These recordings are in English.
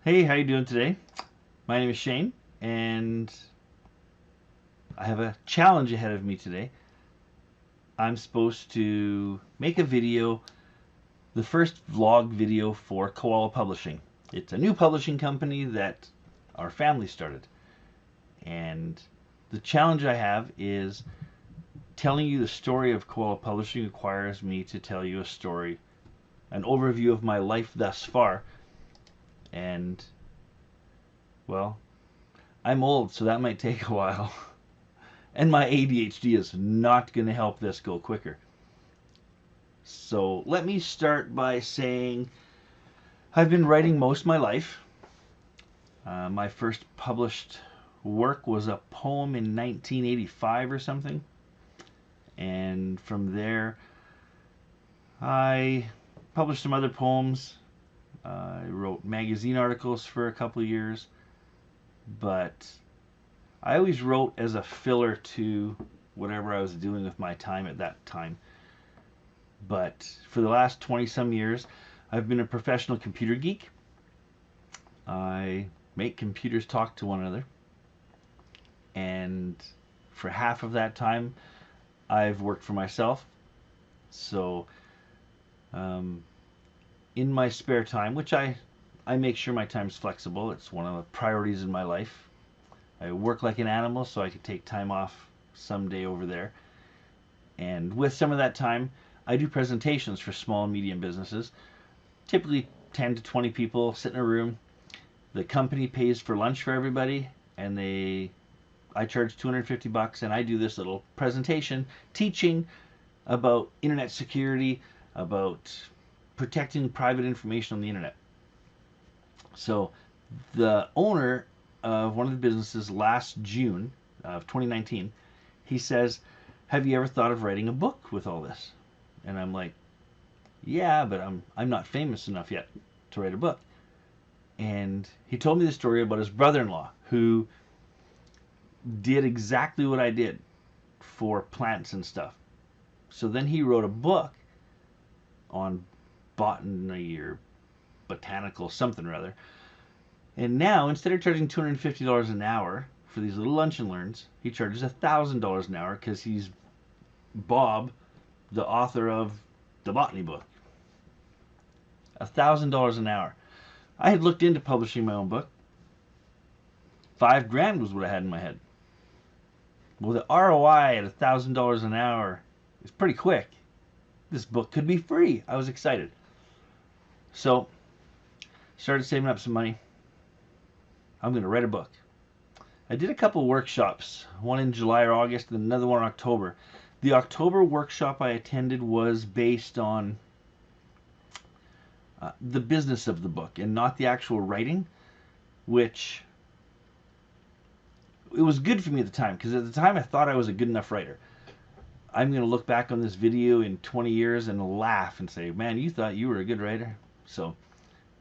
Hey, how you doing today? My name is Shane, and I have a challenge ahead of me today. I'm supposed to make a video, the first vlog video for Kawali Publishing. It's a new publishing company that our family started. And the challenge I have is telling you the story of Kawali Publishing requires me to tell you a story, an overview of my life thus far. And, well, I'm old, so that might take a while. And my ADHD is not going to help this go quicker. So let me start by saying I've been writing most of my life. My first published work was a poem in 1985 or something. And from there, I published some other poems. I wrote magazine articles for a couple of years. But I always wrote as a filler to whatever I was doing with my time at that time. But for the last 20 some years, I've been a professional computer geek. I make computers talk to one another. And for half of that time, I've worked for myself. So, in my spare time, which I make sure my time's flexible, it's one of the priorities in my life. I work like an animal, so I could take time off someday over there. And with some of that time, I do presentations for small and medium businesses. Typically 10 to 20 people sit in a room. The company pays for lunch for everybody, and I charge $250, and I do this little presentation teaching about internet security, about protecting private information on the internet. So the owner of one of the businesses last June of 2019, he says, "Have you ever thought of writing a book with all this?" And I'm like, "Yeah, but I'm not famous enough yet to write a book." And he told me the story about his brother-in-law who did exactly what I did for plants and stuff. So then he wrote a book on botany or botanical something or other. And now, instead of charging $250 an hour for these little lunch and learns, he charges $1,000 an hour because he's Bob, the author of the botany book. $1,000 an hour. I had looked into publishing my own book. $5,000 was what I had in my head. Well, the ROI at $1,000 an hour is pretty quick. This book could be free. I was excited. So, started saving up some money. I'm going to write a book. I did a couple workshops, one in July or August, and another one in October. The October workshop I attended was based on the business of the book and not the actual writing, which it was good for me at the time because at the time I thought I was a good enough writer. I'm going to look back on this video in 20 years and laugh and say, "Man, you thought you were a good writer." So,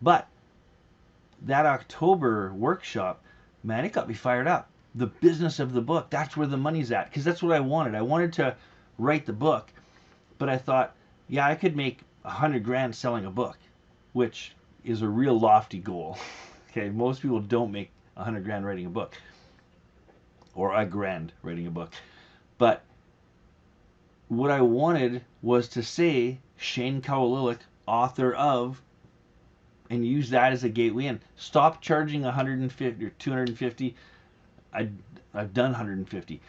but that October workshop, man, it got me fired up. The business of the book, that's where the money's at, because that's what I wanted. I wanted to write the book, but I thought, yeah, I could make $100,000 selling a book, which is a real lofty goal. Okay, most people don't make $100,000 writing a book, or $1,000 writing a book. But what I wanted was to say Shane Kawali, author of, and use that as a gateway in. Stop charging 150 or 250. I've done 150.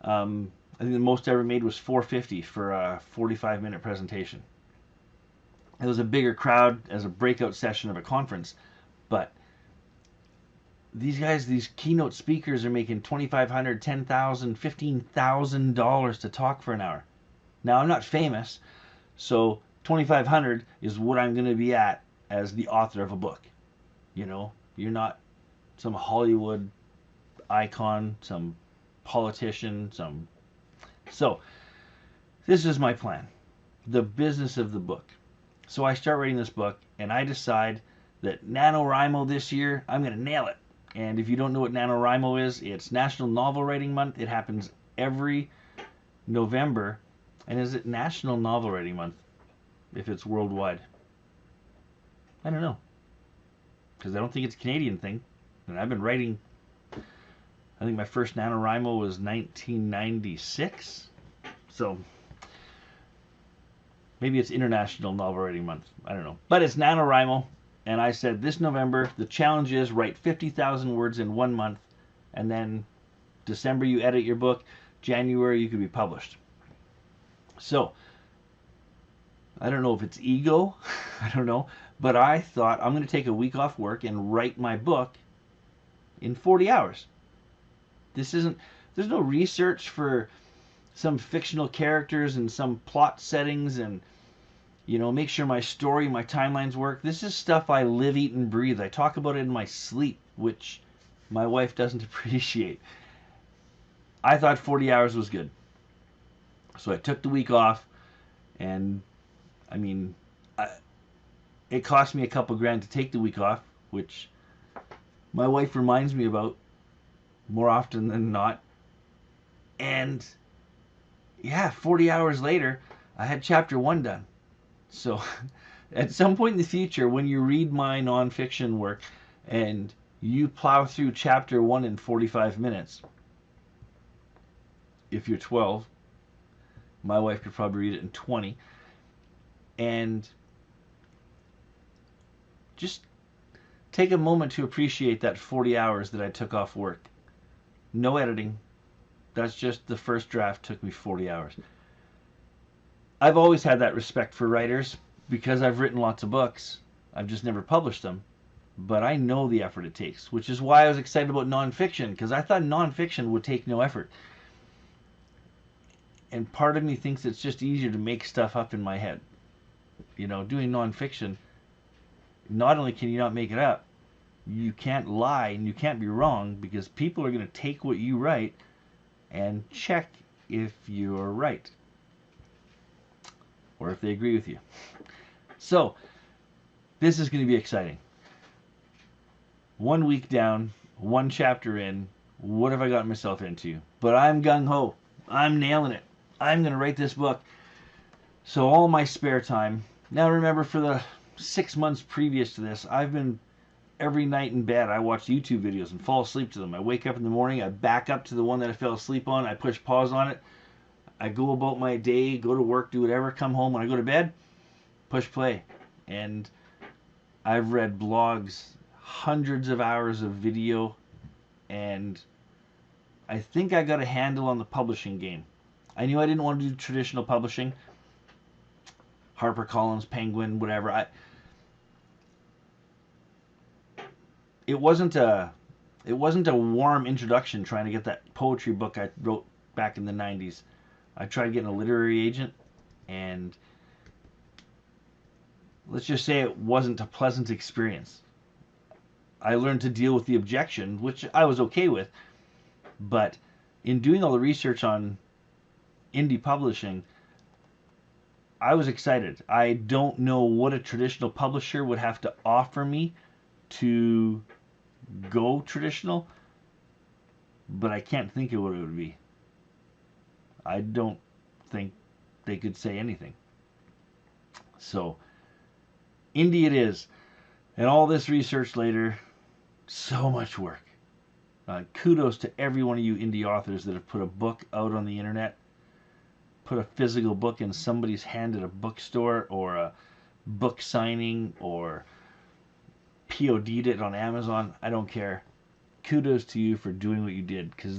I think the most I ever made was 450 for a 45-minute presentation. It was a bigger crowd as a breakout session of a conference, but these guys, these keynote speakers, are making $2,500, $10,000, $15,000 to talk for an hour. Now I'm not famous, so $2,500 is what I'm going to be at as the author of a book. You know, you're not some Hollywood icon, some politician, So, this is my plan. The business of the book. So I start writing this book, and I decide that NaNoWriMo this year, I'm going to nail it. And if you don't know what NaNoWriMo is, it's National Novel Writing Month. It happens every November. And is it National Novel Writing Month if it's worldwide? I don't know. because I don't think it's a Canadian thing. And I've been writing, I think my first NaNoWriMo was 1996. So maybe it's International Novel Writing Month. I don't know. But it's NaNoWriMo. And I said this November, the challenge is write 50,000 words in 1 month. And then December you edit your book. January you could be published. So I don't know if it's ego. I don't know. But I thought I'm going to take a week off work and write my book in 40 hours. There's no research for some fictional characters and some plot settings and, make sure my story, my timelines work. This is stuff I live, eat, and breathe. I talk about it in my sleep, which my wife doesn't appreciate. I thought 40 hours was good. So I took the week off, and, it cost me a couple grand to take the week off, which my wife reminds me about more often than not. And, 40 hours later, I had chapter 1 done. So at some point in the future, when you read my nonfiction work and you plow through chapter 1 in 45 minutes, if you're 12, my wife could probably read it in 20, and just take a moment to appreciate that 40 hours that I took off work. No editing. That's just the first draft took me 40 hours. I've always had that respect for writers because I've written lots of books. I've just never published them. But I know the effort it takes, which is why I was excited about nonfiction, because I thought nonfiction would take no effort. And part of me thinks it's just easier to make stuff up in my head. Doing nonfiction, not only can you not make it up, you can't lie and you can't be wrong, because people are going to take what you write and check if you're right, or if they agree with you. So this is going to be exciting. 1 week down, 1 chapter in, what have I gotten myself into? But I'm gung-ho. I'm nailing it. I'm going to write this book. So all my spare time. Now remember, for the 6 months previous to this, I've been every night in bed, I watch YouTube videos and fall asleep to them. I wake up in the morning, I back up to the one that I fell asleep on, I push pause on it, I go about my day, go to work, do whatever, come home, when I go to bed, push play. And I've read blogs, hundreds of hours of video, and I think I got a handle on the publishing game. I knew I didn't want to do traditional publishing, HarperCollins, Penguin, whatever. It wasn't a warm introduction trying to get that poetry book I wrote back in the 90s. I tried getting a literary agent, and let's just say it wasn't a pleasant experience. I learned to deal with the objection, which I was okay with, but in doing all the research on indie publishing, I was excited. I don't know what a traditional publisher would have to offer me to go traditional, but I can't think of what it would be. I don't think they could say anything. So indie it is. And all this research later, so much work. Kudos to every one of you indie authors that have put a book out on the internet, put a physical book in somebody's hand at a bookstore, or a book signing, or POD'd it on Amazon. I don't care. Kudos to you for doing what you did, because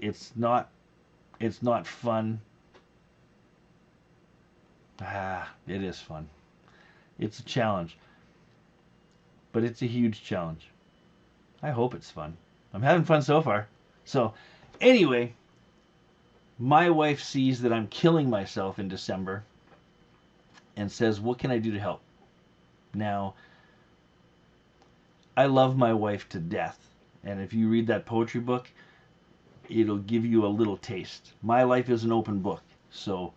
it's not fun. It is fun. It's a challenge, but it's a huge challenge. I hope it's fun. I'm having fun so far. So anyway, my wife sees that I'm killing myself in December and says, what can I do to help? Now, I love my wife to death, and if you read that poetry book, it'll give you a little taste. My life is an open book, so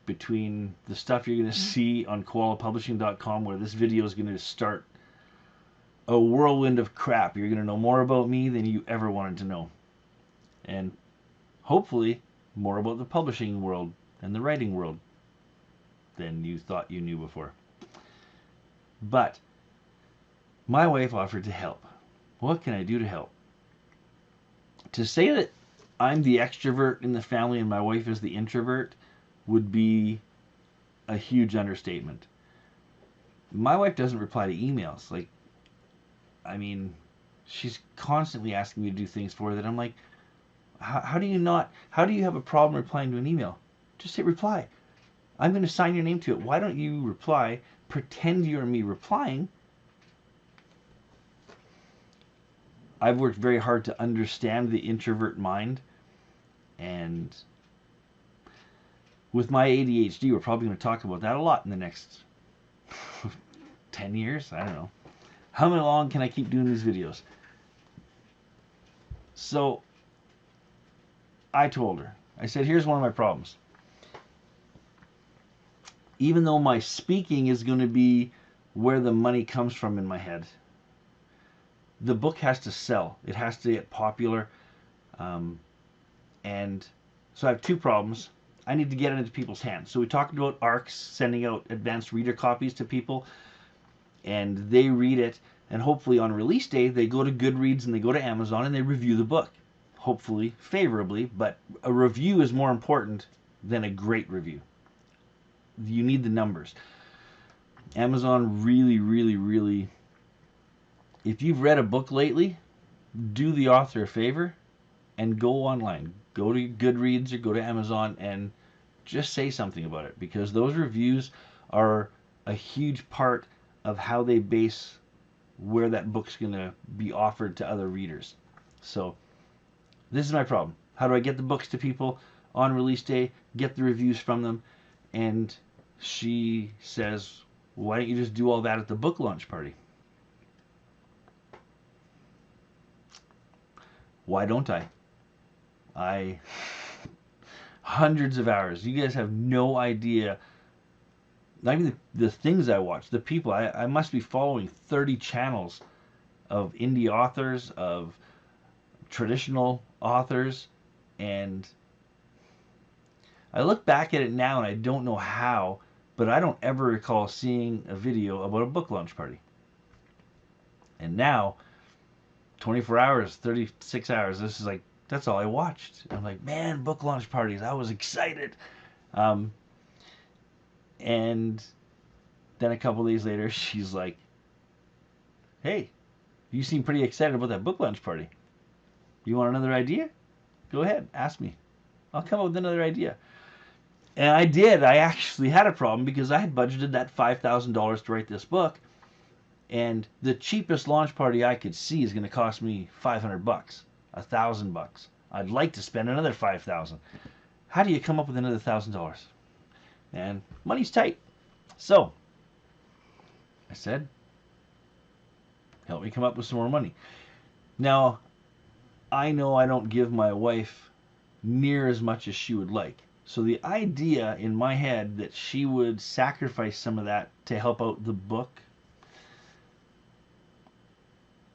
between the stuff you're going to see on KawaliPublishing.com, where this video is going to start a whirlwind of crap, you're going to know more about me than you ever wanted to know. And hopefully more about the publishing world and the writing world than you thought you knew before. But My wife offered to help. What can I do to help? To say that I'm the extrovert in the family and my wife is the introvert would be a huge understatement. My wife doesn't reply to emails. Like, I mean, she's constantly asking me to do things for her that I'm like, how do you have a problem replying to an email? Just hit reply. I'm going to sign your name to it. Why don't you reply, pretend you're me replying? I've worked very hard to understand the introvert mind, and with my ADHD, we're probably going to talk about that a lot in the next 10 years. I don't know. How long can I keep doing these videos? So I told her, I said, here's one of my problems. Even though my speaking is going to be where the money comes from in my head, the book has to sell. It has to get popular. And so I have two problems. I need to get it into people's hands. So we talked about ARCs, sending out advanced reader copies to people, and they read it, and hopefully on release day they go to Goodreads and they go to Amazon and they review the book, hopefully favorably. But a review is more important than a great review. You need the numbers. Amazon really, if you've read a book lately, do the author a favor and go online. Go to Goodreads or go to Amazon and just say something about it, because those reviews are a huge part of how they base where that book's going to be offered to other readers. So this is my problem. How do I get the books to people on release day, get the reviews from them? And she says, why don't you just do all that at the book launch party? Why don't I? Hundreds of hours. You guys have no idea. Not even the things I watch, the people. I must be following 30 channels of indie authors, of traditional authors, and I look back at it now and I don't know how, but I don't ever recall seeing a video about a book launch party. And now, 24 hours, 36 hours, this is like, that's all I watched. I'm like, man, book launch parties. I was excited. And then a couple days later, she's like, hey, you seem pretty excited about that book launch party. You want another idea? Go ahead, ask me. I'll come up with another idea. And I did. I actually had a problem because I had budgeted that $5,000 to write this book. And the cheapest launch party I could see is going to cost me $500, $1,000. I'd like to spend another $5,000. How do you come up with another $1,000? And money's tight. So I said, help me come up with some more money. Now, I know I don't give my wife near as much as she would like. So the idea in my head that she would sacrifice some of that to help out the book,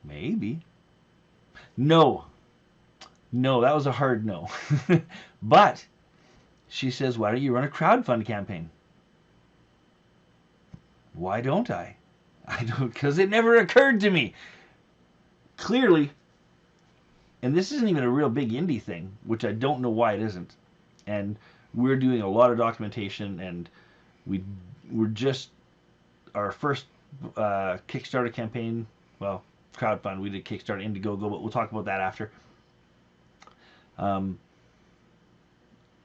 maybe. No, that was a hard no. But she says, why don't you run a crowdfunding campaign? Why don't I? I don't, because it never occurred to me. Clearly, and this isn't even a real big indie thing, which I don't know why it isn't. And we're doing a lot of documentation, and we're just our first Kickstarter campaign. Well, crowdfund. We did Kickstarter, Indiegogo, but we'll talk about that after.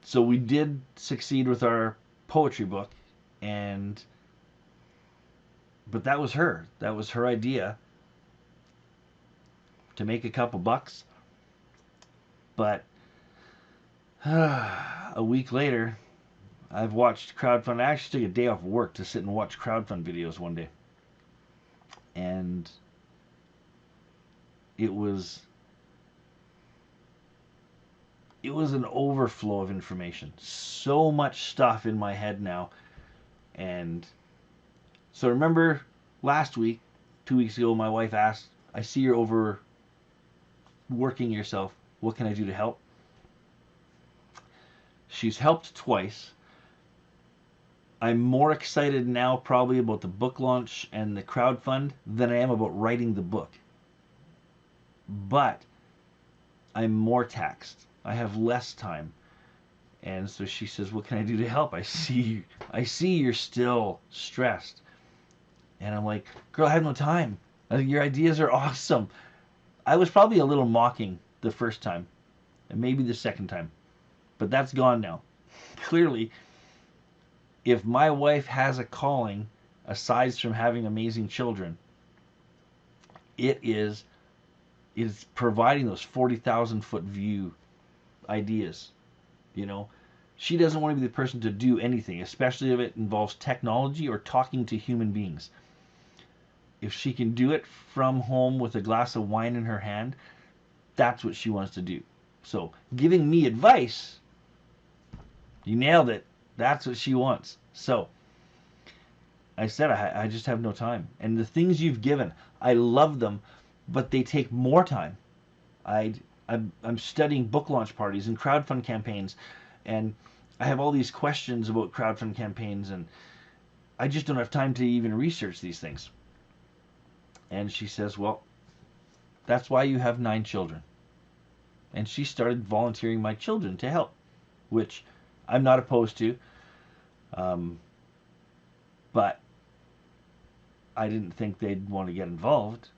So we did succeed with our poetry book, but that was her. That was her idea to make a couple bucks. But a week later, I've watched crowdfund. I actually took a day off work to sit and watch crowdfund videos one day. And it was an overflow of information. So much stuff in my head now. And so remember last week, 2 weeks ago, my wife asked, I see you're overworking yourself. What can I do to help? She's helped twice. I'm more excited now probably about the book launch and the crowdfund than I am about writing the book. But I'm more taxed. I have less time. And so she says, what can I do to help? I see you're still stressed. And I'm like, girl, I have no time. I think your ideas are awesome. I was probably a little mocking the first time, and maybe the second time. But that's gone now. Clearly, if my wife has a calling, aside from having amazing children, it's providing those 40,000-foot view ideas. You know, she doesn't want to be the person to do anything, especially if it involves technology or talking to human beings. If she can do it from home with a glass of wine in her hand, that's what she wants to do. So giving me advice, you nailed it. That's what she wants. So I said, I just have no time. And the things you've given, I love them, but they take more time. I'm studying book launch parties and crowdfund campaigns, and I have all these questions about crowdfund campaigns, and I just don't have time to even research these things. And she says, well, that's why you have 9 children. And she started volunteering my children to help, which I'm not opposed to. But I didn't think they'd want to get involved.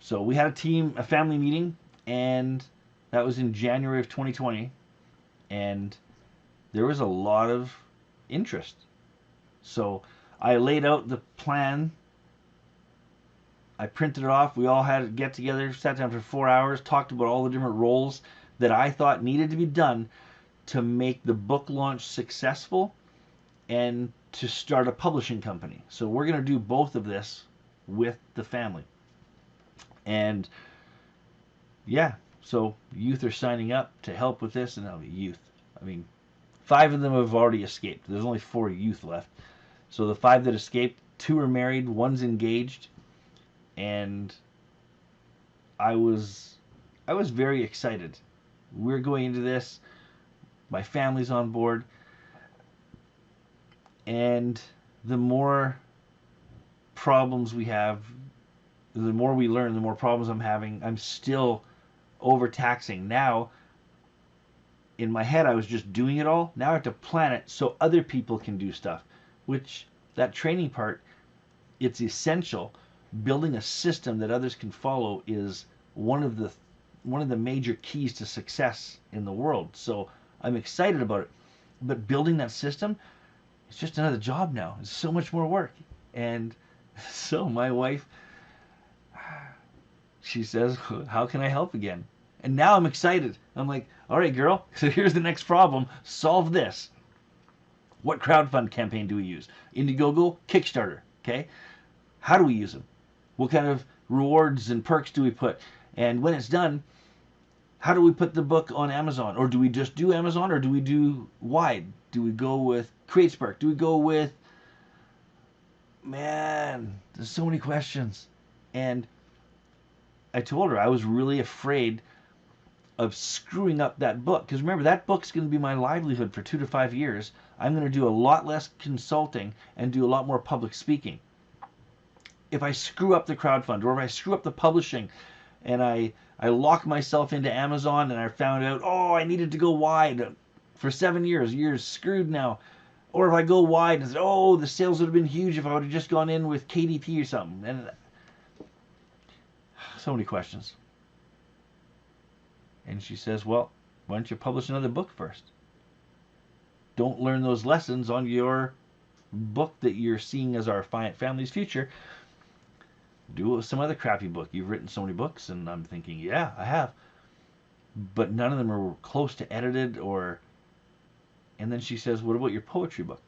So we had a family meeting, and that was in January of 2020. And there was a lot of interest. So I laid out the plan. I printed it off. We all had a get together, sat down for 4 hours, talked about all the different roles that I thought needed to be done to make the book launch successful and to start a publishing company. So we're going to do both of this with the family. And yeah, so youth are signing up to help with this, and youth. I mean, 5 of them have already escaped. There's only 4 youth left. So the 5 that escaped, 2 are married, 1's engaged, and I was very excited. We're going into this. My family's on board. And the more problems we have, the more we learn, the more problems I'm having. I'm still overtaxing. Now, in my head, I was just doing it all. Now I have to plan it so other people can do stuff, which that training part, it's essential. Building a system that others can follow is one of the major keys to success in the world. So I'm excited about it. But building that system, it's just another job now. It's so much more work. And so my wife, she says, how can I help again? And now I'm excited. I'm like, all right, girl, so here's the next problem. Solve this. What crowdfund campaign do we use? Indiegogo, Kickstarter, okay? How do we use them? What kind of rewards and perks do we put? And when it's done, how do we put the book on Amazon? Or do we just do Amazon, or do we do wide? Do we go with CreateSpark? Do we go with... Man, there's so many questions. And I told her I was really afraid of screwing up that book. Because remember, that book's going to be my livelihood for 2 to 5 years. I'm going to do a lot less consulting and do a lot more public speaking. If I screw up the crowdfund, or if I screw up the publishing, and I lock myself into Amazon, and I found out, oh, I needed to go wide for 7 years. You're screwed now. Or if I go wide and say, oh, the sales would have been huge if I would have just gone in with KDP or something. And so many questions. And she says, well, why don't you publish another book first? Don't learn those lessons on your book that you're seeing as our family's future. Do it with some other crappy book. You've written so many books, and I'm thinking, yeah, I have. But none of them are close to edited or... And then she says, what about your poetry book?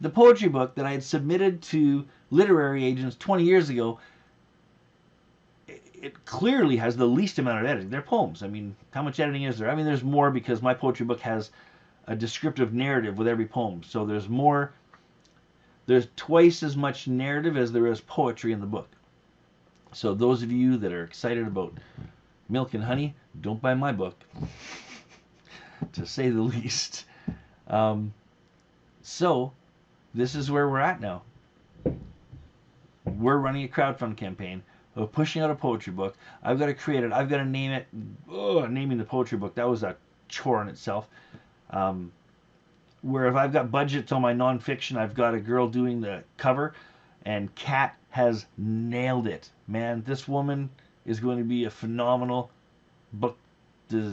The poetry book that I had submitted to literary agents 20 years ago, it clearly has the least amount of editing. They're poems. I mean, how much editing is there? I mean, there's more because my poetry book has a descriptive narrative with every poem. So there's more, there's twice as much narrative as there is poetry in the book. So those of you that are excited about milk and honey, don't buy my book, to say the least. So this is where we're at now. We're running a crowdfunding campaign. We're pushing out a poetry book. I've got to create it. I've got to name it. Oh, naming the poetry book, that was a chore in itself. Um, where if I've got budgets on my nonfiction, I've got a girl doing the cover, and Kat has nailed it. Man, this woman is going to be a phenomenal book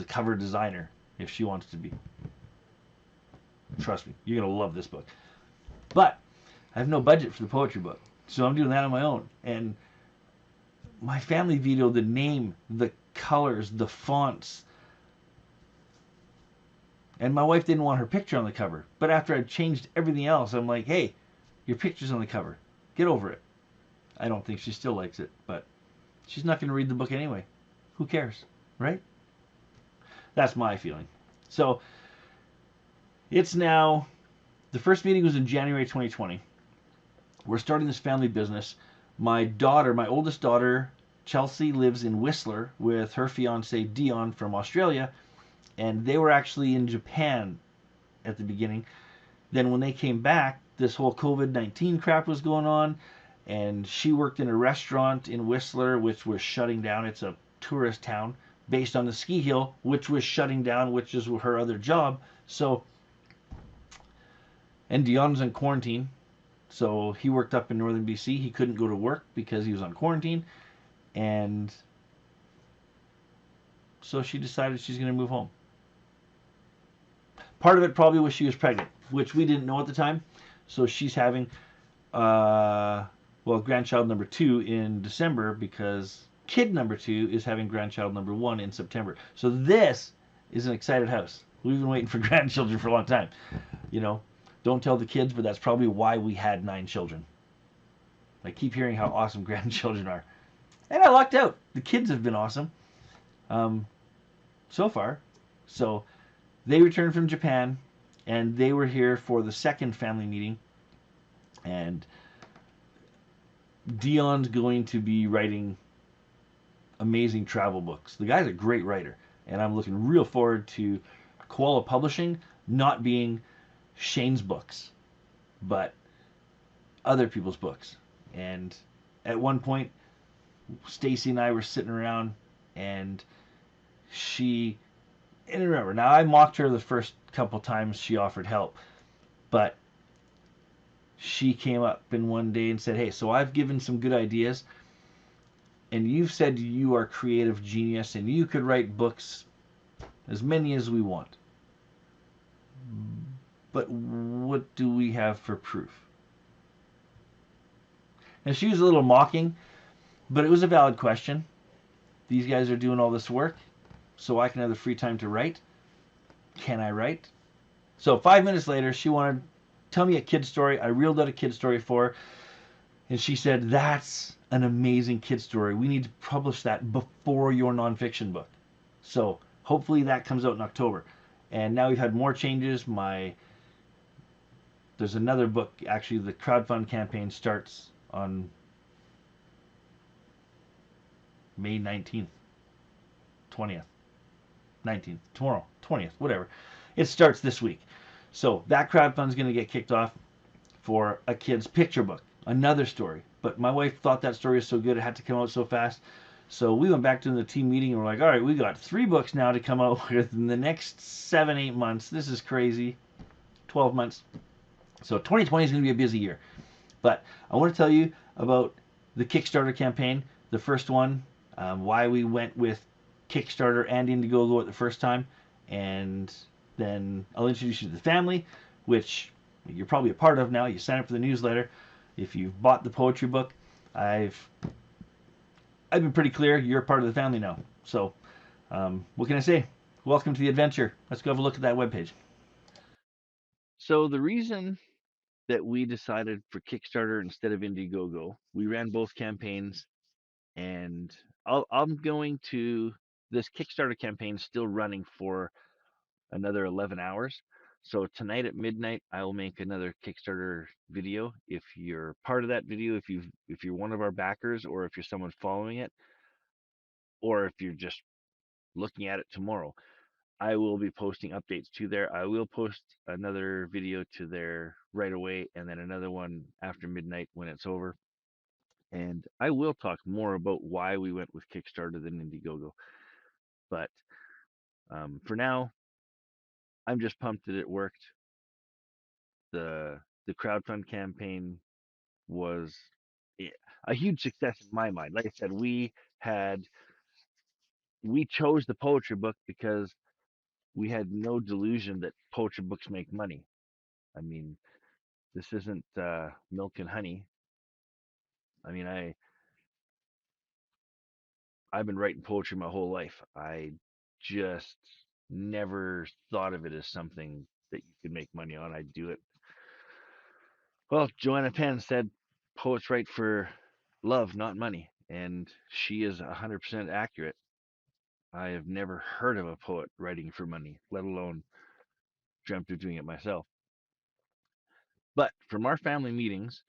cover designer if she wants to be. Trust me, you're going to love this book. But I have no budget for the poetry book, so I'm doing that on my own. And my family vetoed the name, the colors, the fonts. And my wife didn't want her picture on the cover. But after I'd changed everything else, I'm like, hey, your picture's on the cover. Get over it. I don't think she still likes it, but she's not going to read the book anyway. Who cares, right? That's my feeling. So it's now, the first meeting was in January 2020. We're starting this family business. My daughter, my oldest daughter, Chelsea, lives in Whistler with her fiance Dion from Australia, and they were actually in Japan at the beginning. Then when they came back, this whole COVID-19 crap was going on, and she worked in a restaurant in Whistler, which was shutting down. It's a tourist town based on the ski hill, which was shutting down, which is her other job. So, and Dion's in quarantine, so he worked up in northern BC. He couldn't go to work because he was on quarantine, and so she decided she's going to move home. Part of it probably was she was pregnant, which we didn't know at the time. So she's having, grandchild number 2 in December, because kid number 2 is having grandchild number 1 in September. So this is an excited house. We've been waiting for grandchildren for a long time. You know, don't tell the kids, but that's probably why we had 9 children. I keep hearing how awesome grandchildren are. And I lucked out. The kids have been awesome so far. So they returned from Japan, and they were here for the second family meeting. And Dion's going to be writing amazing travel books. The guy's a great writer, and I'm looking real forward to Kawali Publishing not being Shane's books, but other people's books. And at one point, Stacy and I were sitting around, and remember, now I mocked her the first couple times she offered help, but she came up in one day and said, hey, so I've given some good ideas, and you've said you are creative genius and you could write books as many as we want. But what do we have for proof? And she was a little mocking, but it was a valid question. These guys are doing all this work so I can have the free time to write. Can I write? So 5 minutes later, she wanted to tell me a kid story. I reeled out a kid story for her, and she said, that's an amazing kid story. We need to publish that before your nonfiction book. So hopefully that comes out in October. And now we've had more changes. There's another book, actually, the crowdfunding campaign starts on May 19th, 20th, 19th, tomorrow, 20th, whatever. It starts this week. So that crowdfund is going to get kicked off for a kid's picture book, another story. But my wife thought that story was so good it had to come out so fast. So we went back to the team meeting and we're like, all right, we got 3 books now to come out with in the next 7-8 months. This is crazy. 12 months. So 2020 is going to be a busy year. But I want to tell you about the Kickstarter campaign, the first one, why we went with Kickstarter and Indiegogo at the first time, and then I'll introduce you to the family, which you're probably a part of now. You sign up for the newsletter. If you've bought the poetry book, I've been pretty clear. You're a part of the family now. So what can I say? Welcome to the adventure. Let's go have a look at that webpage. So the reason that we decided for Kickstarter instead of Indiegogo, we ran both campaigns, and I'm going to, this Kickstarter campaign still running for another 11 hours. So tonight at midnight, I will make another Kickstarter video. If you're part of that video, if you're one of our backers, or if you're someone following it, or if you're just looking at it tomorrow, I will be posting updates to there. I will post another video to their right away, and then another one after midnight when it's over. And I will talk more about why we went with Kickstarter than Indiegogo. But for now, I'm just pumped that it worked. The crowdfund campaign was a huge success in my mind. Like I said, we chose the poetry book because we had no delusion that poetry books make money. I mean, this isn't milk and honey. I mean, I've been writing poetry my whole life. I just never thought of it as something that you could make money on. I'd do it. Well, Joanna Penn said poets write for love, not money. And she is 100% accurate. I have never heard of a poet writing for money, let alone dreamt of doing it myself. But from our family meetings,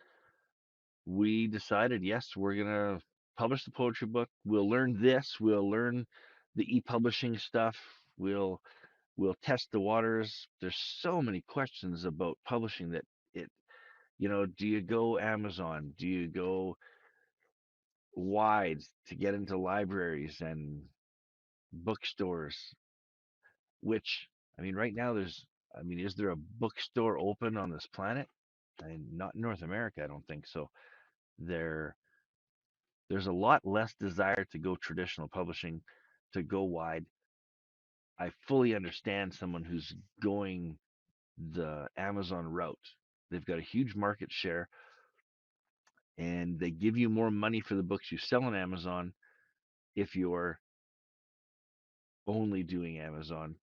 we decided, yes, we're going to publish the poetry book. We'll learn this. We'll learn the e-publishing stuff. We'll test the waters. There's so many questions about publishing that it, do you go Amazon? Do you go wide to get into libraries and bookstores? Which, I mean, right now is there a bookstore open on this planet? And not in North America, I don't think so. There, there's a lot less desire to go traditional publishing, to go wide. I fully understand someone who's going the Amazon route. They've got a huge market share and they give you more money for the books you sell on Amazon if you're only doing Amazon.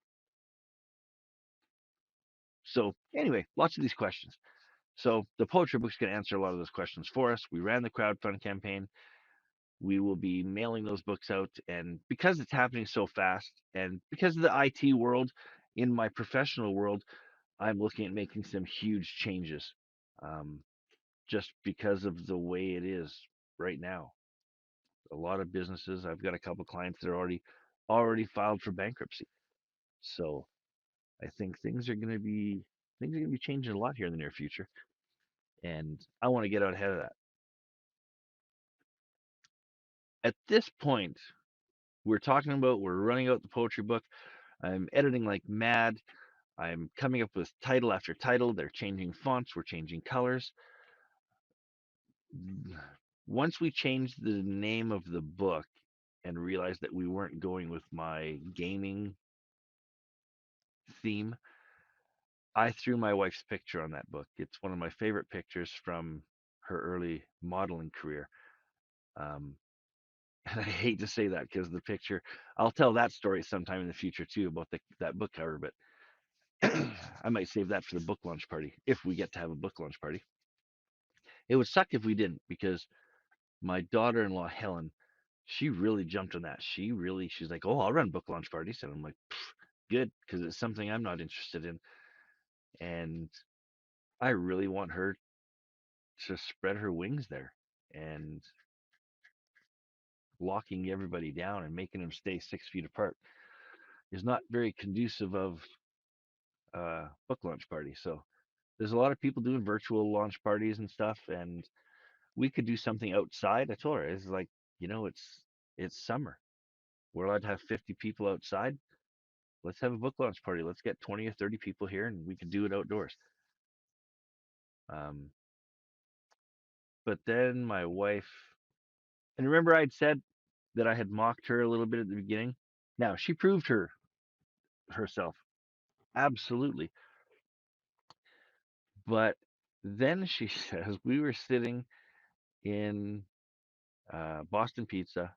So, anyway, lots of these questions. So, the poetry book's going to answer a lot of those questions for us. We ran the crowdfund campaign. We will be mailing those books out. And because it's happening so fast, and because of the IT world, in my professional world, I'm looking at making some huge changes um, just because of the way it is right now. A lot of businesses, I've got a couple clients that are already filed for bankruptcy. So I think things are going to be changing a lot here in the near future, and I want to get out ahead of that. At this point, we're running out the poetry book. I'm editing like mad. I'm coming up with title after title. They're changing fonts. We're changing colors. Once we changed the name of the book and realized that we weren't going with my gaming theme, I threw my wife's picture on that book. It's one of my favorite pictures from her early modeling career. Um, and I hate to say that because the picture, I'll tell that story sometime in the future too about that book cover, but I might save that for the book launch party if we get to have a book launch party. It would suck if we didn't because my daughter-in-law Helen, she really jumped on that. She's like, "Oh, I'll run book launch parties," and I'm like, "Good," because it's something I'm not interested in, and I really want her to spread her wings there. And locking everybody down and making them stay 6 feet apart is not very conducive of book launch party. So there's a lot of people doing virtual launch parties and stuff, and we could do something outside. I told her it's like, it's summer. We're allowed to have 50 people outside. Let's have a book launch party. Let's get 20 or 30 people here, and we can do it outdoors. Um, but then my wife, and remember I'd said that I had mocked her a little bit at the beginning. Now she proved herself absolutely. But then she says we were sitting in Boston Pizza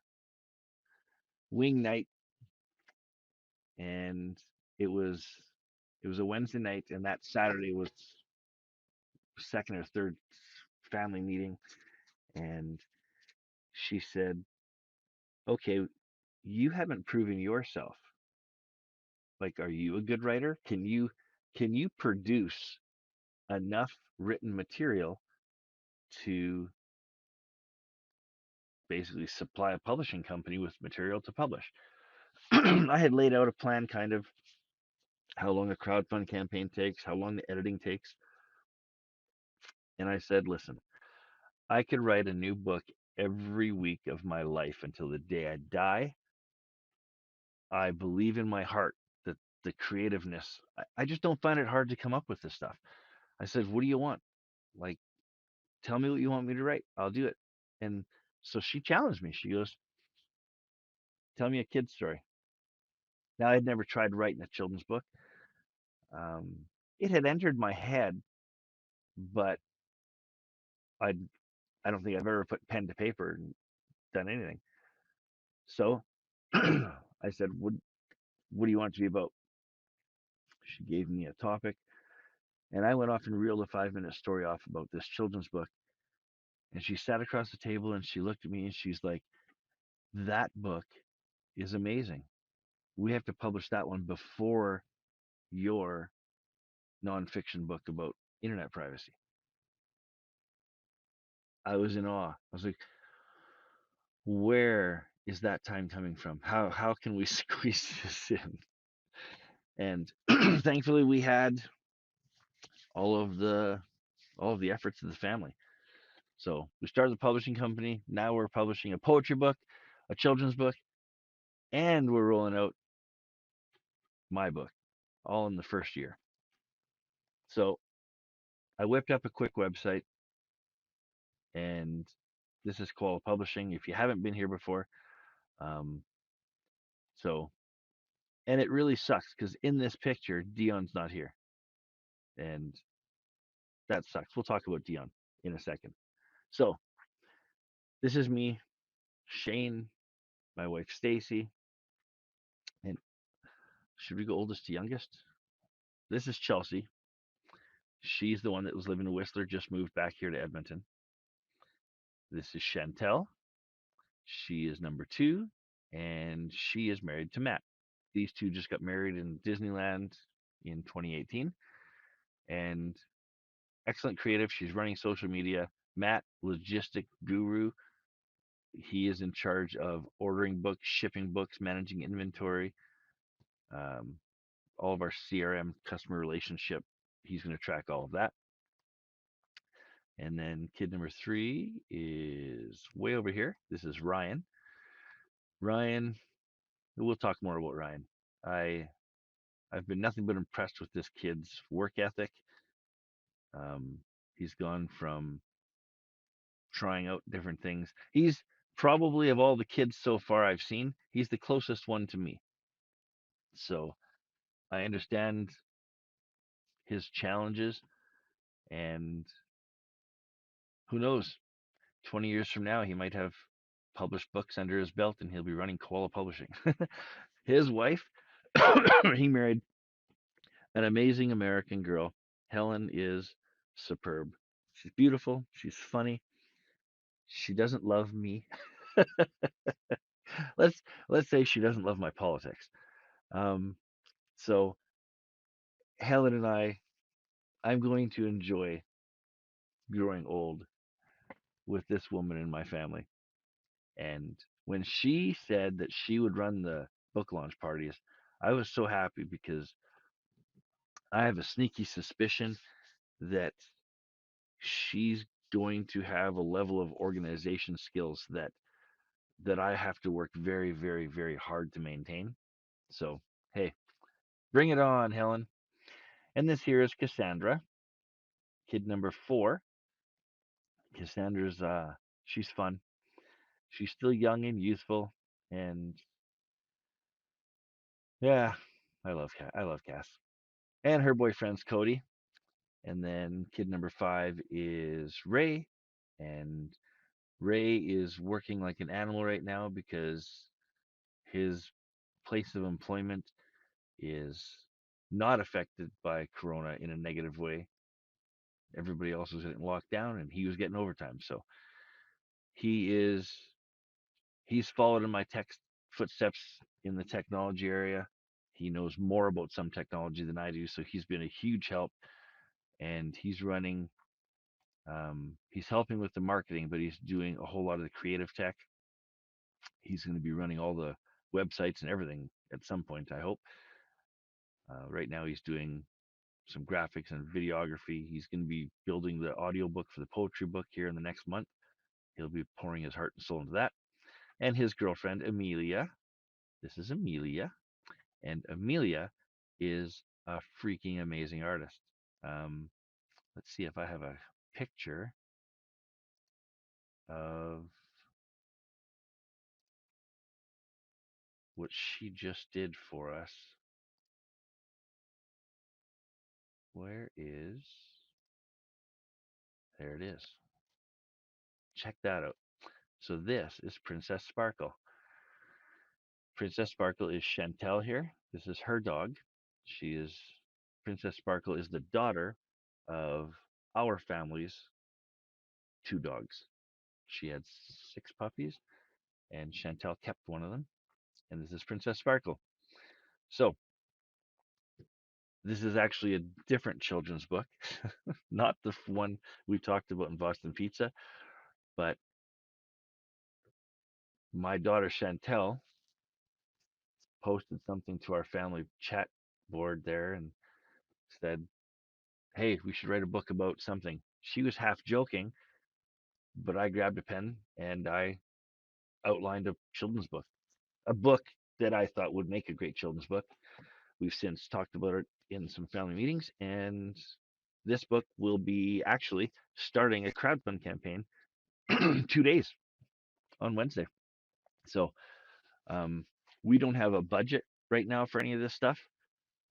wing night, and it was it was a Wednesday night, and that Saturday was second or third family meeting, and she said, "Okay, you haven't proven yourself. Like, are you a good writer? Can you produce enough written material to basically supply a publishing company with material to publish?" I had laid out a plan, kind of how long a crowdfund campaign takes, how long the editing takes. And I said, listen, I could write a new book every week of my life until the day I die. I believe in my heart that the creativeness, I just don't find it hard to come up with this stuff. I said, what do you want? Like, tell me what you want me to write. I'll do it. And so she challenged me. She goes, tell me a kid's story. Now, I'd never tried writing a children's book. Um, it had entered my head, but I I don't think I've ever put pen to paper and done anything. So I said, what do you want it to be about? She gave me a topic, and I went off and reeled a 5 minute story off about this children's book. And she sat across the table and she looked at me and she's like, that book is amazing. We have to publish that one before your nonfiction book about internet privacy. I was in awe. I was like, where is that time coming from? How can we squeeze this in? And thankfully we had all of the all of the efforts of the family. So we started the publishing company. Now we're publishing a poetry book, a children's book, and we're rolling out my book all in the first year. So I whipped up a quick website, and this is Kawali Publishing. If you haven't been here before, um, so and it really sucks because in this picture, Dion's not here, and that sucks. We'll talk about Dion in a second. So this is me, Shane, my wife Stacy, and should we go oldest to youngest? This is Chelsea. She's the one that was living in Whistler, just moved back here to Edmonton. This is Chantel. She is number two, and she is married to Matt. These two just got married in Disneyland in 2018, and excellent creative. She's running social media. Matt, logistic guru. He is in charge of ordering books, shipping books, managing inventory, um, all of our CRM customer relationship. He's going to track all of that. And then kid number three is way over here. This is Ryan. Ryan, we'll talk more about Ryan. I I've been nothing but impressed with this kid's work ethic. Um, he's gone from trying out different things. He's probably of all the kids so far I've seen, he's the closest one to me. So I understand his challenges, and who knows, 20 years from now, he might have published books under his belt and he'll be running Kawali Publishing. His wife, he married an amazing American girl. Helen is superb. She's beautiful. She's funny. She doesn't love me. let's let's say she doesn't love my politics. Um, so Helen and I'm going to enjoy growing old with this woman in my family. And when she said that she would run the book launch parties, I was so happy because I have a sneaky suspicion that she's going to have a level of organization skills that I have to work very, very, very hard to maintain. So, hey, bring it on, Helen. And this here is Cassandra, kid number four. Cassandra's she's fun. She's still young and youthful, and yeah, I love Cass. And her boyfriend's Cody. And then kid number five is Ray, and Ray is working like an animal right now because his place of employment is not affected by Corona in a negative way. Everybody else was getting locked down, and he was getting overtime. So he is he's followed in my tech footsteps in the technology area. He knows more about some technology than I do, so he's been a huge help. And he's running, he's helping with the marketing, but he's doing a whole lot of the creative tech. He's going to be running all the websites and everything at some point, I hope. Right now, he's doing some graphics and videography. He's going to be building the audiobook for the poetry book here in the next month. He'll be pouring his heart and soul into that. And his girlfriend, Amelia. This is Amelia. And Amelia is a freaking amazing artist. Um, let's see if I have a picture of what she just did for us. Where is... There it is. Check that out. So this is Princess Sparkle. Princess Sparkle is Chantel here. This is her dog. She is... Princess Sparkle is the daughter of our family's 2 dogs. She had 6 puppies, and Chantel kept one of them. And this is Princess Sparkle. So this is actually a different children's book, not the one we talked about in Boston Pizza, but my daughter Chantel posted something to our family chat board there and said, "Hey, we should write a book about something." She was half joking, but I grabbed a pen and I outlined a children's book, a book that I thought would make a great children's book. We've since talked about it in some family meetings, and this book will be actually starting a crowdfunding campaign 2 days on Wednesday. So we don't have a budget right now for any of this stuff.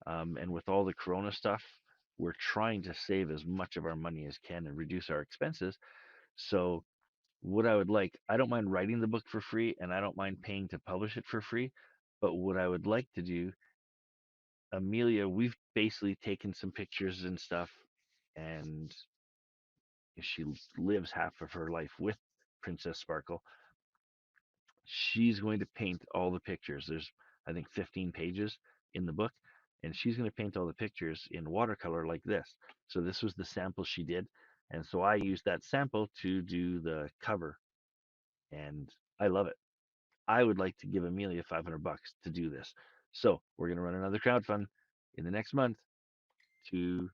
And with all the Corona stuff, we're trying to save as much of our money as can and reduce our expenses. So what I would like, I don't mind writing the book for free and I don't mind paying to publish it for free. But what I would like to do, Amelia, we've basically taken some pictures and stuff, and she lives half of her life with Princess Sparkle. She's going to paint all the pictures. There's, I think, 15 pages in the book, and she's going to paint all the pictures in watercolor like this. So this was the sample she did, and so I used that sample to do the cover, and I love it. I would like to give Amelia $500 to do this. So we're going to run another crowdfund in the next month to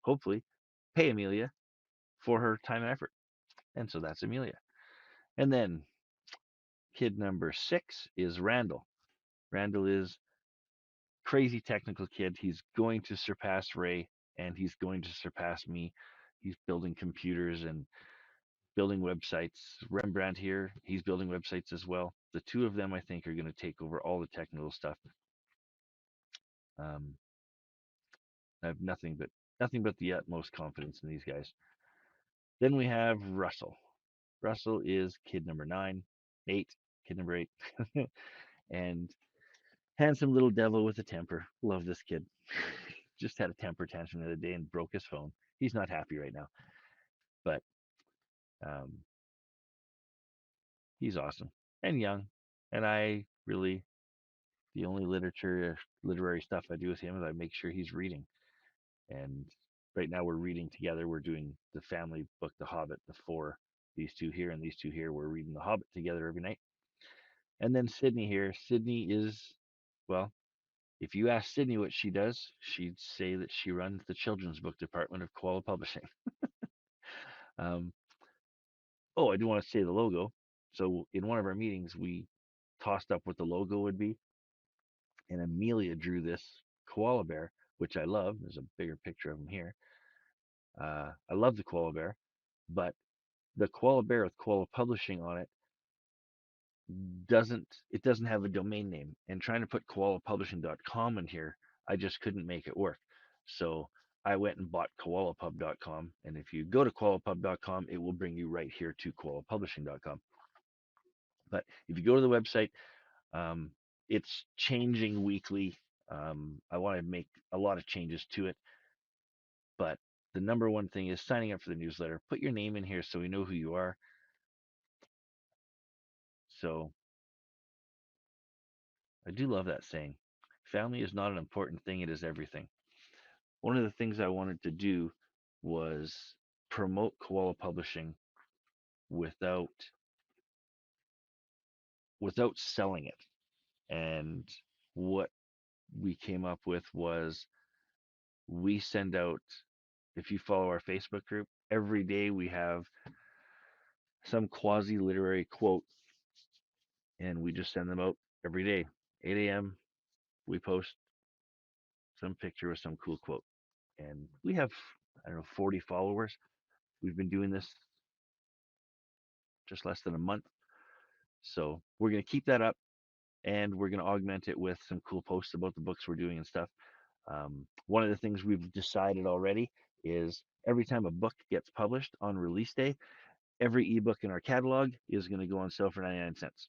hopefully pay Amelia for her time and effort. And so that's Amelia. And then kid number 6 is Randall. Randall is crazy technical kid. He's going to surpass Ray and he's going to surpass me. He's building computers and building websites. Rembrandt here, he's building websites as well. The 2 of them, I think, are going to take over all the technical stuff. I have nothing but the utmost confidence in these guys. Then we have Russell. Russell is kid number 9, 8, kid number 8, and handsome little devil with a temper. Love this kid. Just had a temper tantrum the other day and broke his phone. He's not happy right now, but um, he's awesome and young. And I really, the only literary stuff I do with him is I make sure he's reading. And right now we're reading together. We're doing the family book, The Hobbit, the 4, these 2 here and these 2 here. We're reading The Hobbit together every night. And then Sydney here. Sydney is, well, if you ask Sydney what she does, she'd say that she runs the children's book department of Kawali Publishing. Oh, I do want to say the logo. So in one of our meetings, we tossed up what the logo would be, and Amelia drew this koala bear, which I love. There's a bigger picture of him here. I love the koala bear, but the koala bear with Koala Publishing on it doesn't have a domain name. And trying to put koalapublishing.com in here, I just couldn't make it work. So I went and bought koalapub.com, and if you go to koalapub.com, it will bring you right here to koalapublishing.com. But if you go to the website, it's changing weekly. I want to make a lot of changes to it, but the number one thing is signing up for the newsletter. Put your name in here so we know who you are. So I do love that saying. Family is not an important thing, it is everything. One of the things I wanted to do was promote Koala Publishing without selling it. And what we came up with was we send out, if you follow our Facebook group, every day we have some quasi literary quote, and we just send them out every day. 8 a.m. we post some picture with some cool quote, and we have, I don't know, 40 followers. We've been doing this just less than a month, so we're going to keep that up, and we're going to augment it with some cool posts about the books we're doing and stuff. One of the things we've decided already is every time a book gets published on release day, every ebook in our catalog is going to go on sale for 99 cents.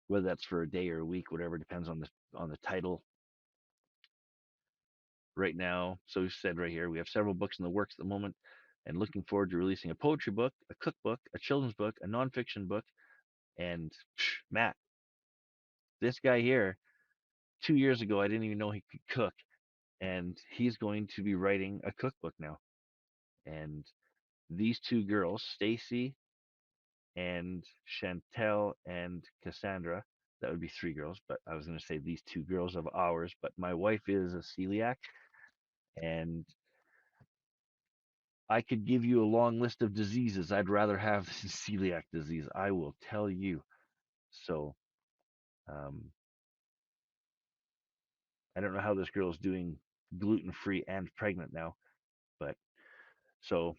Whether that's for a day or a week, whatever, depends on the title. Right now, so we said right here, we have several books in the works at the moment, and looking forward to releasing a poetry book, a cookbook, a children's book, a nonfiction book, and Matt, this guy here, 2 years ago, I didn't even know he could cook, and he's going to be writing a cookbook now. And these two girls, Stacy and Chantel and Cassandra, that would be three girls, but I was going to say these two girls of ours, but my wife is a celiac, and I could give you a long list of diseases. I'd rather have celiac disease, I will tell you. So, um, I don't know how this girl is doing gluten free and pregnant now, but so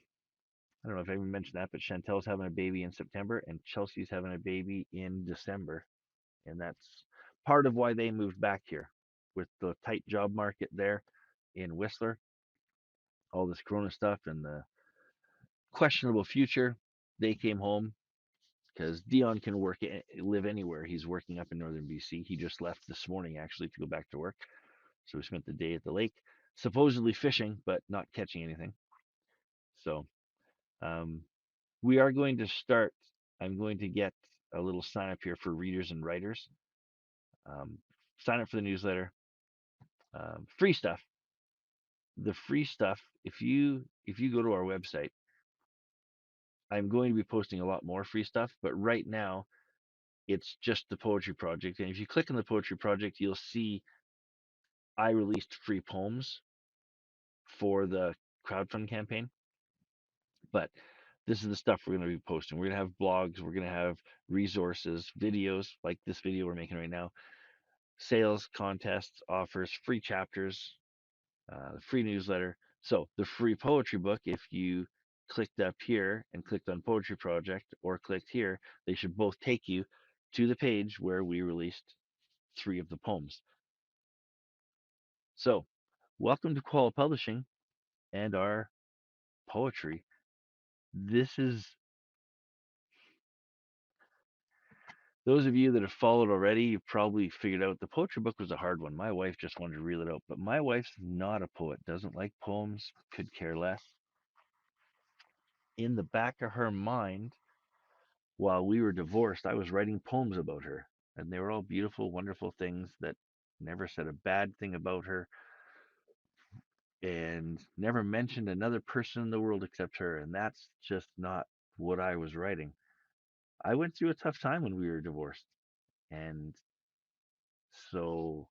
I don't know if I even mentioned that, but Chantel's having a baby in September and Chelsea's having a baby in December. And that's part of why they moved back here with the tight job market there in Whistler, all this Corona stuff and the questionable future. They came home because Dion can live anywhere. He's working up in northern BC. He just left this morning actually to go back to work. So we spent the day at the lake, supposedly fishing, but not catching anything. So um, we are going to start. I'm going to get a little sign up here for readers and writers. Um, Sign up for the newsletter. Free stuff. The free stuff. If you go to our website, I'm going to be posting a lot more free stuff. But right now, it's just the poetry project. And if you click on the poetry project, you'll see I released free poems for the crowdfunding campaign. But this is the stuff we're going to be posting. We're going to have blogs, we're going to have resources, videos like this video we're making right now, sales, contests, offers, free chapters, free newsletter. So the free poetry book, if you clicked up here and clicked on Poetry Project or clicked here, they should both take you to the page where we released 3 of the poems. So welcome to Kawali Publishing and our poetry. This is, those of you that have followed already, you've probably figured out the poetry book was a hard one. My wife just wanted to reel it out, but my wife's not a poet, doesn't like poems, could care less. In the back of her mind, while we were divorced, I was writing poems about her, and they were all beautiful, wonderful things that never said a bad thing about her and never mentioned another person in the world except her. And that's just not what I was writing. I went through a tough time when we were divorced. And so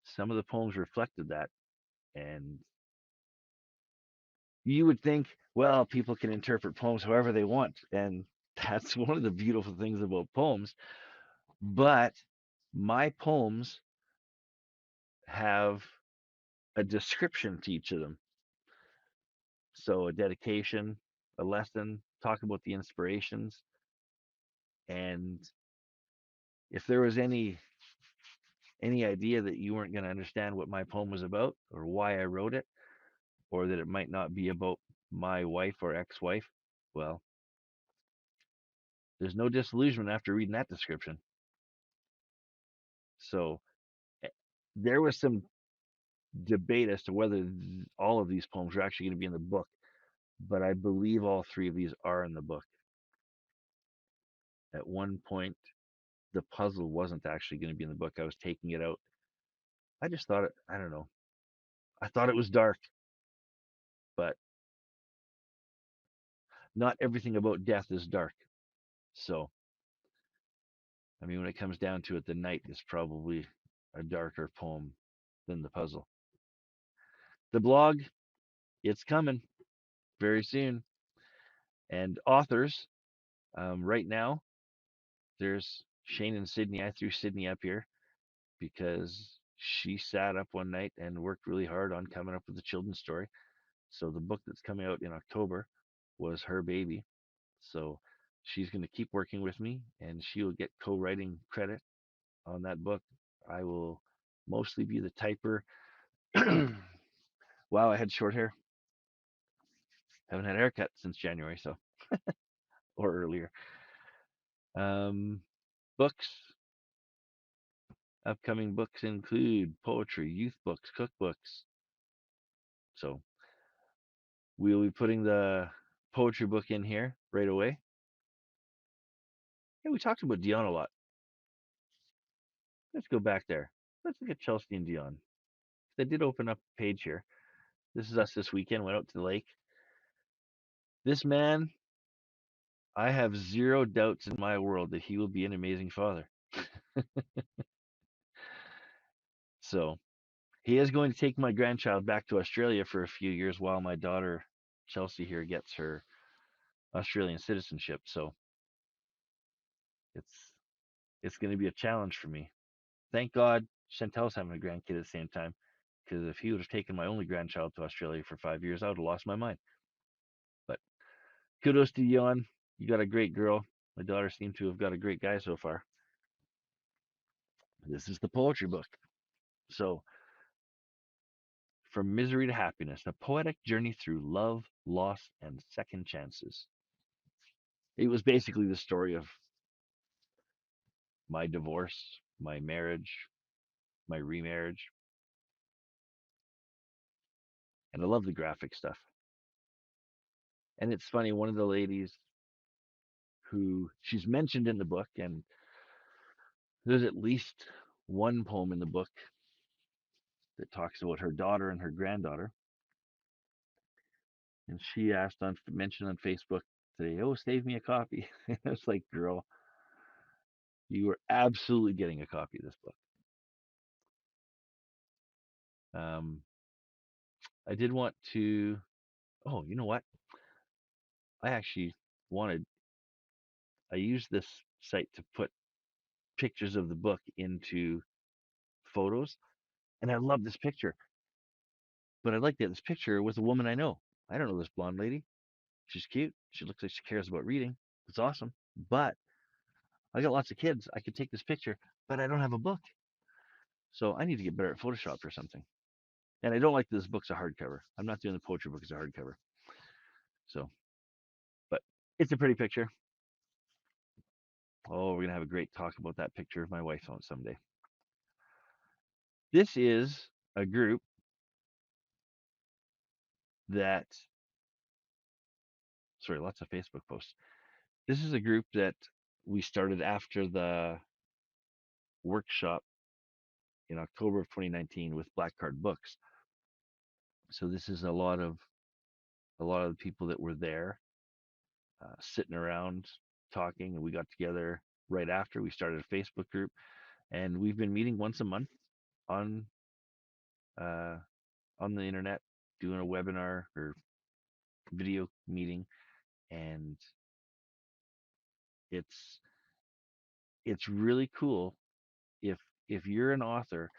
some of the poems reflected that. And you would think, well, people can interpret poems however they want. And that's one of the beautiful things about poems. But my poems have a description to each of them. So a dedication, a lesson, talk about the inspirations. And if there was any idea that you weren't going to understand what my poem was about or why I wrote it, or that it might not be about my wife or ex-wife, well, there's no disillusionment after reading that description. So there was some debate as to whether all of these poems are actually going to be in the book, but I believe all 3 of these are in the book. At one point, the puzzle wasn't actually going to be in the book. I was taking it out. I just thought I don't know. I thought it was dark, but not everything about death is dark. So, I mean, when it comes down to it, the night is probably a darker poem than the puzzle. The blog, it's coming very soon. And authors, right now, there's Shane and Sydney. I threw Sydney up here because she sat up one night and worked really hard on coming up with a children's story. So the book that's coming out in October was her baby. So she's going to keep working with me and she will get co-writing credit on that book. I will mostly be the typer. Wow, I had short hair. Haven't had a haircut since January, so or earlier. Books. Upcoming books include poetry, youth books, cookbooks. So we'll be putting the poetry book in here right away. Hey, we talked about Dion a lot. Let's go back there. Let's look at Chelsea and Dion. They did open up a page here. This is us this weekend. Went out to the lake. This man, I have zero doubts in my world that he will be an amazing father. So he is going to take my grandchild back to Australia for a few years while my daughter Chelsea here gets her Australian citizenship. So it's going to be a challenge for me. Thank God Chantel's having a grandkid at the same time, because if he would have taken my only grandchild to Australia for 5 years, I would have lost my mind. But kudos to Yon. You got a great girl. My daughter seemed to have got a great guy so far. This is the poetry book. So, from misery to happiness, a poetic journey through love, loss, and second chances. It was basically the story of my divorce, my marriage, my remarriage, and I love the graphic stuff. And it's funny, one of the ladies who she's mentioned in the book, and there's at least one poem in the book that talks about her daughter and her granddaughter. And she asked on mentioned on Facebook today, "Oh, save me a copy." I was like, "Girl, you are absolutely getting a copy of this book." Um, I did want to. Oh, you know what? I actually wanted. I used this site to put pictures of the book into photos, and I love this picture. But I like that this picture with a woman I know. I don't know this blonde lady. She's cute. She looks like she cares about reading. It's awesome. But I got lots of kids. I could take this picture, but I don't have a book. So I need to get better at Photoshop or something. And I don't like that this book's a hardcover. I'm not doing the poetry book as a hardcover. So, but it's a pretty picture. Oh, we're going to have a great talk about that picture of my wife on someday. This is a group that, sorry, lots of Facebook posts. This is a group that we started after the workshop in October of 2019 with Black Card Books. So this is a lot of the people that were there, sitting around talking, and we got together right after. We started a Facebook group, and we've been meeting once a month on uh, on the internet, doing a webinar or video meeting, and it's really cool if you're an author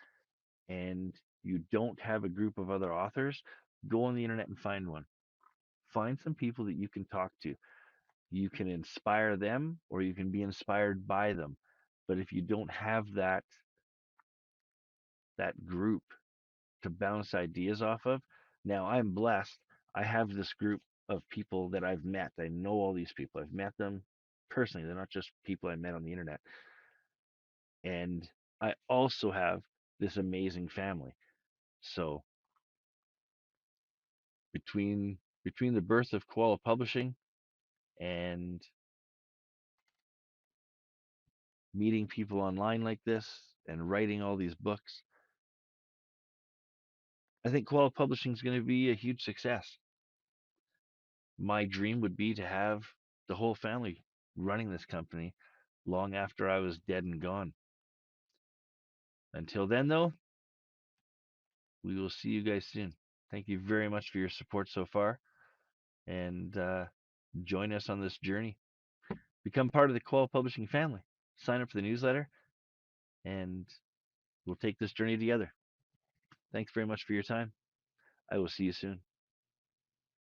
and you don't have a group of other authors, go on the internet and find one. Find some people that you can talk to. You can inspire them or you can be inspired by them. But if you don't have that group to bounce ideas off of, now I'm blessed. I have this group of people that I've met. I know all these people. I've met them personally. They're not just people I met on the internet. And I also have this amazing family. So between the birth of Kawali Publishing and meeting people online like this and writing all these books, I think Kawali Publishing is going to be a huge success. My dream would be to have the whole family running this company long after I was dead and gone. Until then, though, we will see you guys soon. Thank you very much for your support so far, and join us on this journey. Become part of the Kawali Publishing family. Sign up for the newsletter, and we'll take this journey together. Thanks very much for your time. I will see you soon.